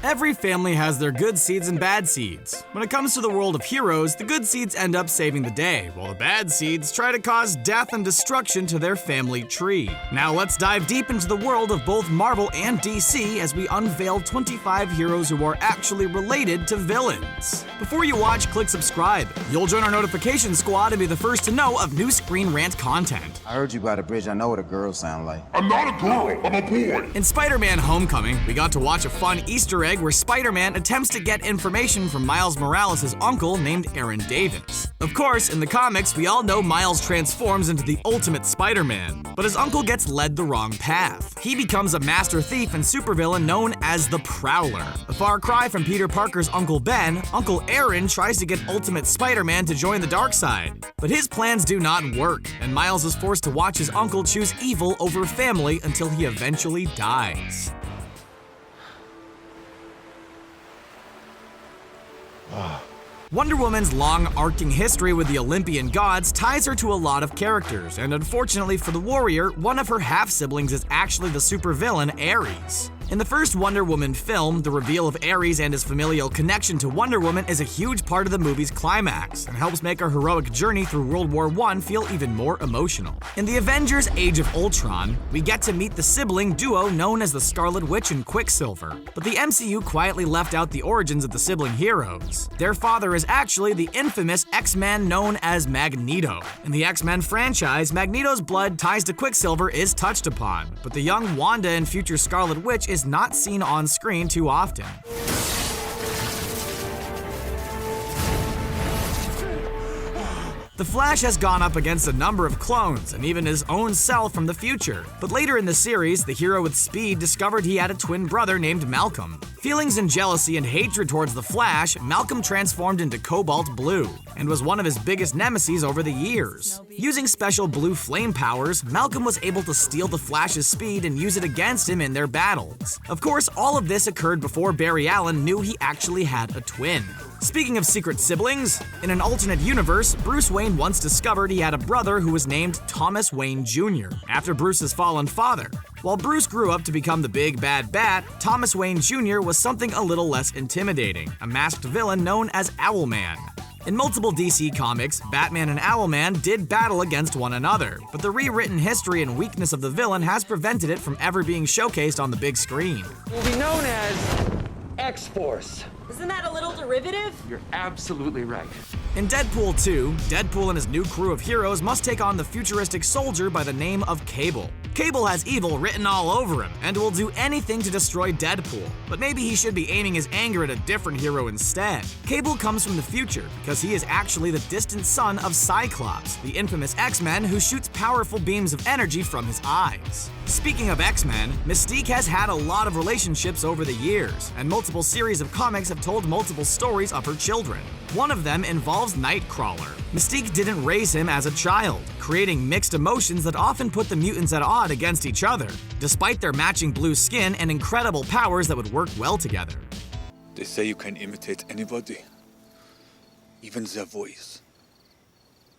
Every family has their good seeds and bad seeds. When it comes to the world of heroes, the good seeds end up saving the day, while the bad seeds try to cause death and destruction to their family tree. Now let's dive deep into the world of both Marvel and DC as we unveil 25 heroes who are actually related to villains. Before you watch, click subscribe. You'll join our notification squad and be the first to know of new Screen Rant content. I heard you by the bridge. I know what a girl sound like. I'm not a girl, I'm a boy. In Spider-Man Homecoming, we got to watch a fun Easter egg where Spider-Man attempts to get information from Miles Morales' uncle named Aaron Davis. Of course, in the comics, we all know Miles transforms into the ultimate Spider-Man, but his uncle gets led the wrong path. He becomes a master thief and supervillain known as the Prowler. A far cry from Peter Parker's Uncle Ben, Uncle Aaron tries to get Ultimate Spider-Man to join the dark side. But his plans do not work, and Miles is forced to watch his uncle choose evil over family until he eventually dies. Wonder Woman's long arcing history with the Olympian gods ties her to a lot of characters, and unfortunately for the warrior, one of her half-siblings is actually the supervillain Ares. In the first Wonder Woman film, the reveal of Ares and his familial connection to Wonder Woman is a huge part of the movie's climax and helps make her heroic journey through World War I feel even more emotional. In the Avengers Age of Ultron, we get to meet the sibling duo known as the Scarlet Witch and Quicksilver, but the MCU quietly left out the origins of the sibling heroes. Their father is actually the infamous X-Man known as Magneto. In the X-Men franchise, Magneto's blood ties to Quicksilver is touched upon, but the young Wanda and future Scarlet Witch is not seen on screen too often. The Flash has gone up against a number of clones and even his own self from the future, but later in the series, the hero with speed discovered he had a twin brother named Malcolm. Feelings and jealousy and hatred towards the Flash, Malcolm transformed into Cobalt Blue and was one of his biggest nemesis over the years. Using special blue flame powers, Malcolm was able to steal the Flash's speed and use it against him in their battles. Of course, all of this occurred before Barry Allen knew he actually had a twin. Speaking of secret siblings, in an alternate universe, Bruce Wayne once discovered he had a brother who was named Thomas Wayne Jr., after Bruce's fallen father. While Bruce grew up to become the big bad bat, Thomas Wayne Jr. was something a little less intimidating, a masked villain known as Owlman. In multiple DC comics, Batman and Owlman did battle against one another, but the rewritten history and weakness of the villain has prevented it from ever being showcased on the big screen. Will be known as X-Force. Isn't that a little derivative? You're absolutely right. In Deadpool 2, Deadpool and his new crew of heroes must take on the futuristic soldier by the name of Cable. Cable has evil written all over him and will do anything to destroy Deadpool, but maybe he should be aiming his anger at a different hero instead. Cable comes from the future because he is actually the distant son of Cyclops, the infamous X-Men who shoots powerful beams of energy from his eyes. Speaking of X-Men, Mystique has had a lot of relationships over the years, and multiple series of comics have told multiple stories of her children. One of them involves Nightcrawler. Mystique didn't raise him as a child, creating mixed emotions that often put the mutants at odds against each other, despite their matching blue skin and incredible powers that would work well together. They say you can imitate anybody, even their voice.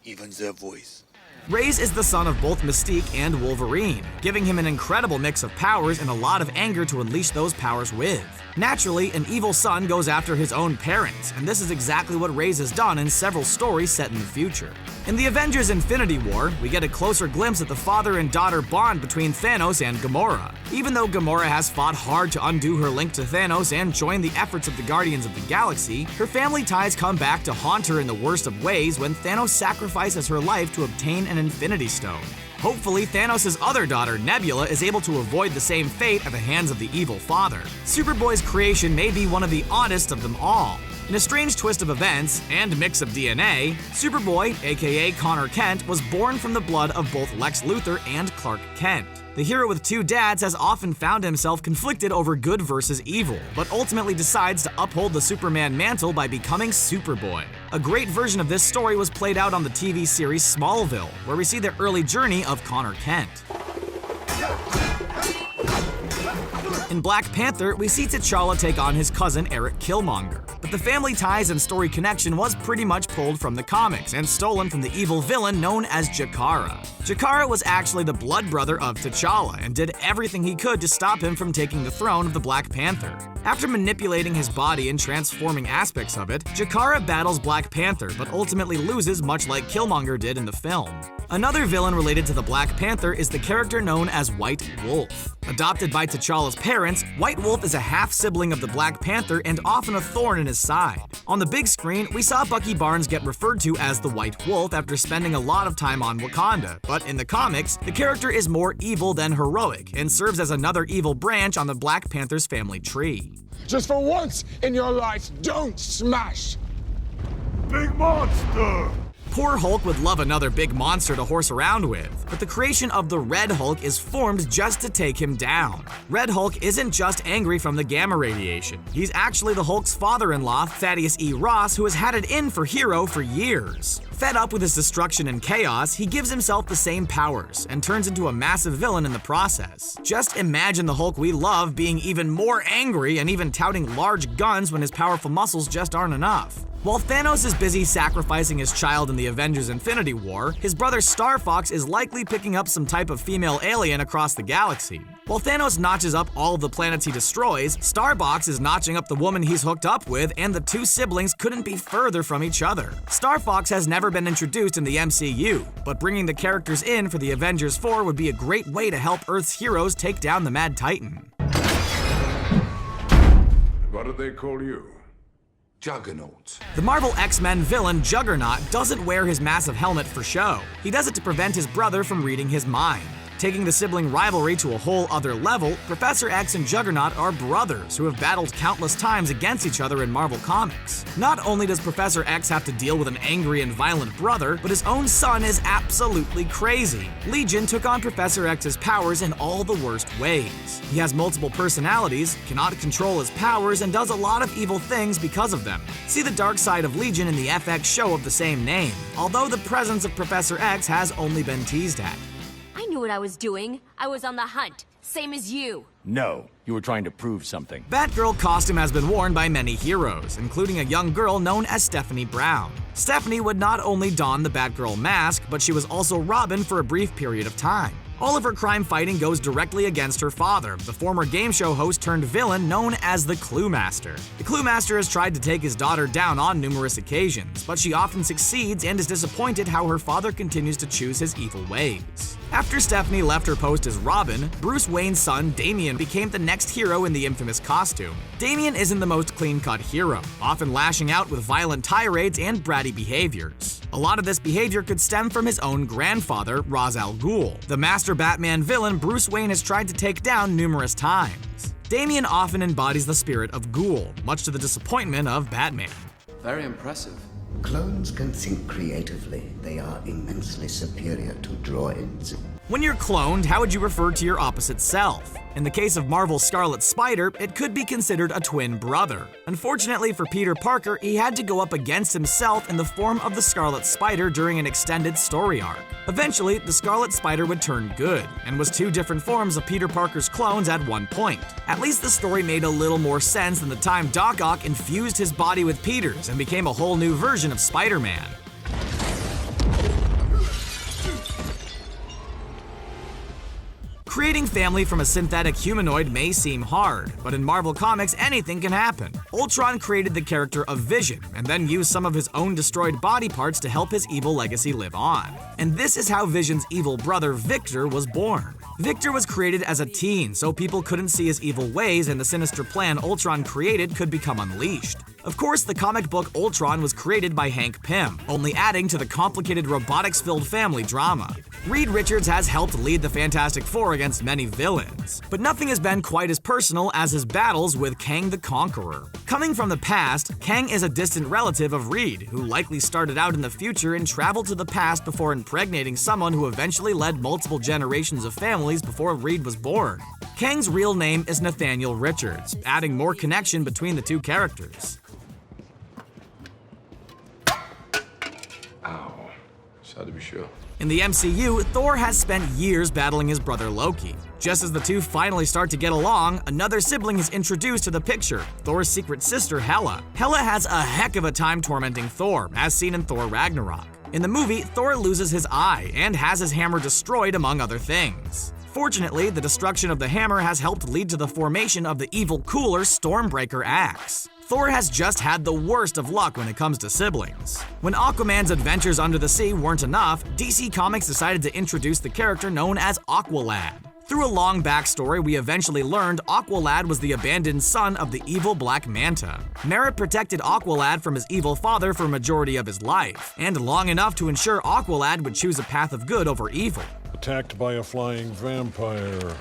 Even their voice. Raze is the son of both Mystique and Wolverine, giving him an incredible mix of powers and a lot of anger to unleash those powers with. Naturally, an evil son goes after his own parents, and this is exactly what Raze has done in several stories set in the future. In the Avengers Infinity War, we get a closer glimpse at the father and daughter bond between Thanos and Gamora. Even though Gamora has fought hard to undo her link to Thanos and join the efforts of the Guardians of the Galaxy, her family ties come back to haunt her in the worst of ways when Thanos sacrifices her life to obtain an Infinity Stone. Hopefully, Thanos' other daughter, Nebula, is able to avoid the same fate at the hands of the evil father. Superboy's creation may be one of the oddest of them all. In a strange twist of events and mix of DNA, Superboy, aka Connor Kent, was born from the blood of both Lex Luthor and Clark Kent. The hero with two dads has often found himself conflicted over good versus evil, but ultimately decides to uphold the Superman mantle by becoming Superboy. A great version of this story was played out on the TV series Smallville, where we see the early journey of Connor Kent. In Black Panther, we see T'Challa take on his cousin Eric Killmonger, but but the family ties and story connection was pretty much pulled from the comics and stolen from the evil villain known as Jakara. Jakara was actually the blood brother of T'Challa and did everything he could to stop him from taking the throne of the Black Panther. After manipulating his body and transforming aspects of it, Jakara battles Black Panther but ultimately loses, much like Killmonger did in the film. Another villain related to the Black Panther is the character known as White Wolf. Adopted by T'Challa's parents, White Wolf is a half-sibling of the Black Panther and often a thorn in his side. On the big screen, we saw Bucky Barnes get referred to as the White Wolf after spending a lot of time on Wakanda, but in the comics, the character is more evil than heroic and serves as another evil branch on the Black Panther's family tree. Just for once in your life, don't smash. Big monster! Poor Hulk would love another big monster to horse around with, but the creation of the Red Hulk is formed just to take him down. Red Hulk isn't just angry from the gamma radiation. He's actually the Hulk's father-in-law, Thaddeus E. Ross, who has had it in for Hero for years. Fed up with his destruction and chaos, he gives himself the same powers and turns into a massive villain in the process. Just imagine the Hulk we love being even more angry and even touting large guns when his powerful muscles just aren't enough. While Thanos is busy sacrificing his child in the Avengers Infinity War, his brother Star Fox is likely picking up some type of female alien across the galaxy. While Thanos notches up all of the planets he destroys, Starbox is notching up the woman he's hooked up with, and the two siblings couldn't be further from each other. Star Fox has never been introduced in the MCU, but bringing the characters in for the Avengers 4 would be a great way to help Earth's heroes take down the Mad Titan. What do they call you? Juggernaut. The Marvel X-Men villain Juggernaut doesn't wear his massive helmet for show. He does it to prevent his brother from reading his mind. Taking the sibling rivalry to a whole other level, Professor X and Juggernaut are brothers who have battled countless times against each other in Marvel Comics. Not only does Professor X have to deal with an angry and violent brother, but his own son is absolutely crazy. Legion took on Professor X's powers in all the worst ways. He has multiple personalities, cannot control his powers, and does a lot of evil things because of them. See the dark side of Legion in the FX show of the same name, although the presence of Professor X has only been teased at. I knew what I was doing. I was on the hunt, same as you. No, you were trying to prove something. Batgirl costume has been worn by many heroes, including a young girl known as Stephanie Brown. Stephanie would not only don the Batgirl mask, but she was also Robin for a brief period of time. All of her crime fighting goes directly against her father, the former game show host turned villain known as the Clue Master. The Clue Master has tried to take his daughter down on numerous occasions, but she often succeeds and is disappointed how her father continues to choose his evil ways. After Stephanie left her post as Robin, Bruce Wayne's son Damian became the next hero in the infamous costume. Damian isn't the most clean-cut hero, often lashing out with violent tirades and bratty behaviors. A lot of this behavior could stem from his own grandfather, Ra's al Ghul, the master Batman villain Bruce Wayne has tried to take down numerous times. Damian often embodies the spirit of Ghul, much to the disappointment of Batman. Very impressive. Clones can think creatively. They are immensely superior to droids. When you're cloned, how would you refer to your opposite self? In the case of Marvel's Scarlet Spider, it could be considered a twin brother. Unfortunately for Peter Parker, he had to go up against himself in the form of the Scarlet Spider during an extended story arc. Eventually, the Scarlet Spider would turn good, and was two different forms of Peter Parker's clones at one point. At least the story made a little more sense than the time Doc Ock infused his body with Peter's and became a whole new version of Spider-Man. Creating family from a synthetic humanoid may seem hard, but in Marvel Comics, anything can happen. Ultron created the character of Vision, and then used some of his own destroyed body parts to help his evil legacy live on. And this is how Vision's evil brother, Victor, was born. Victor was created as a teen, so people couldn't see his evil ways and the sinister plan Ultron created could become unleashed. Of course, the comic book Ultron was created by Hank Pym, only adding to the complicated robotics-filled family drama. Reed Richards has helped lead the Fantastic Four against many villains, but nothing has been quite as personal as his battles with Kang the Conqueror. Coming from the past, Kang is a distant relative of Reed, who likely started out in the future and traveled to the past before impregnating someone who eventually led multiple generations of families before Reed was born. Kang's real name is Nathaniel Richards, adding more connection between the two characters. Ow. Just had to be sure. In the MCU, Thor has spent years battling his brother Loki. Just as the two finally start to get along, another sibling is introduced to the picture, Thor's secret sister Hela. Hela has a heck of a time tormenting Thor, as seen in Thor Ragnarok. In the movie, Thor loses his eye and has his hammer destroyed, among other things. Fortunately, the destruction of the hammer has helped lead to the formation of the evil cooler Stormbreaker axe. Thor has just had the worst of luck when it comes to siblings. When Aquaman's adventures under the sea weren't enough, DC Comics decided to introduce the character known as Aqualad. Through a long backstory, we eventually learned Aqualad was the abandoned son of the evil Black Manta. Merit protected Aqualad from his evil father for a majority of his life, and long enough to ensure Aqualad would choose a path of good over evil. Attacked by a flying vampire.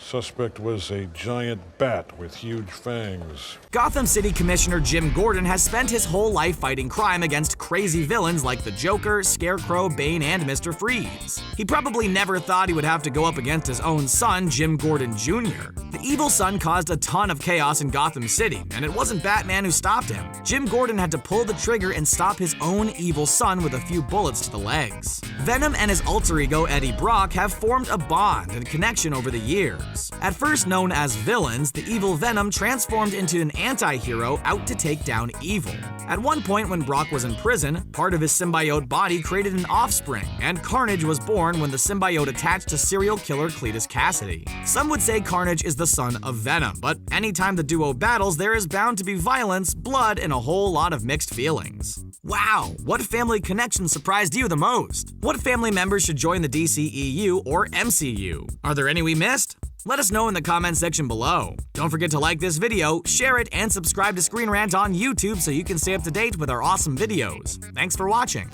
Suspect was a giant bat with huge fangs. Gotham City Commissioner Jim Gordon has spent his whole life fighting crime against crazy villains like the Joker, Scarecrow, Bane, and Mr. Freeze. He probably never thought he would have to go up against his own son, Jim Gordon Jr. The evil son caused a ton of chaos in Gotham City, and it wasn't Batman who stopped him. Jim Gordon had to pull the trigger and stop his own evil son with a few bullets to the legs. Venom and his alter ego Eddie Brock have formed a bond and connection over the years. At first known as villains, the evil Venom transformed into an anti-hero out to take down evil. At one point when Brock was in prison, part of his symbiote body created an offspring, and Carnage was born when the symbiote attached to serial killer Cletus Cassidy. Some would say Carnage is the son of Venom, but anytime the duo battles, there is bound to be violence, blood, and a whole lot of mixed feelings. Wow, what family connection surprised you the most? What family members should join the DCEU or MCU? Are there any we missed? Let us know in the comment section below. Don't forget to like this video, share it, and subscribe to Screen Rant on YouTube so you can stay up to date with our awesome videos. Thanks for watching.